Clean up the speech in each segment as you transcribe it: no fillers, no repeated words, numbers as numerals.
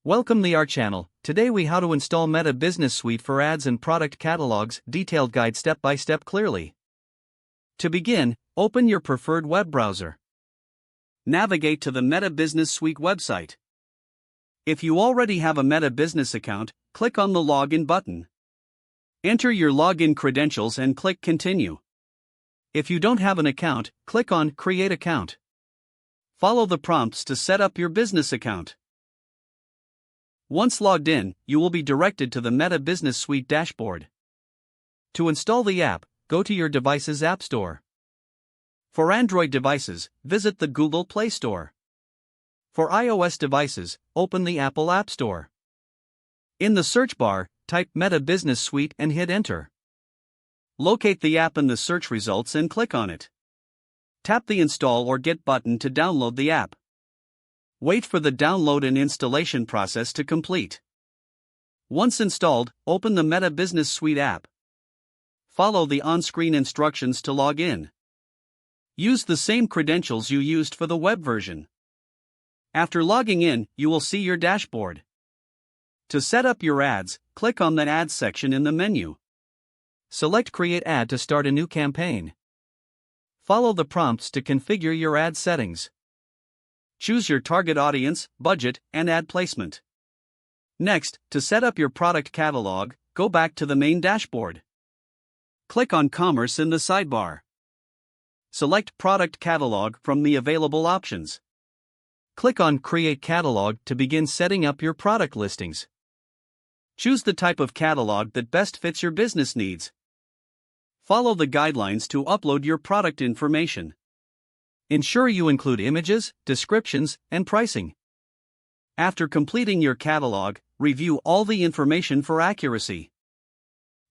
Welcome to our channel. Today we how to install Meta Business Suite for ads and product catalogs, detailed guide step by step clearly. To begin, open your preferred web browser. Navigate to the Meta Business Suite website. If you already have a Meta Business account, click on the Login button. Enter your login credentials and click Continue. If you don't have an account, click on Create Account. Follow the prompts to set up your business account. Once logged in, you will be directed to the Meta Business Suite dashboard. To install the app, go to your device's App Store. For Android devices, visit the Google Play Store. For iOS devices, open the Apple App Store. In the search bar, type Meta Business Suite and hit Enter. Locate the app in the search results and click on it. Tap the Install or Get button to download the app. Wait for the download and installation process to complete. Once installed, open the Meta Business Suite app. Follow the on-screen instructions to log in. Use the same credentials you used for the web version. After logging in, you will see your dashboard. To set up your ads, click on the Ads section in the menu. Select Create Ad to start a new campaign. Follow the prompts to configure your ad settings. Choose your target audience, budget, and ad placement. Next, to set up your product catalog, go back to the main dashboard. Click on Commerce in the sidebar. Select Product Catalog from the available options. Click on Create Catalog to begin setting up your product listings. Choose the type of catalog that best fits your business needs. Follow the guidelines to upload your product information. Ensure you include images, descriptions, and pricing. After completing your catalog, review all the information for accuracy.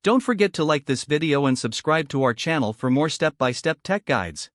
Don't forget to like this video and subscribe to our channel for more step-by-step tech guides.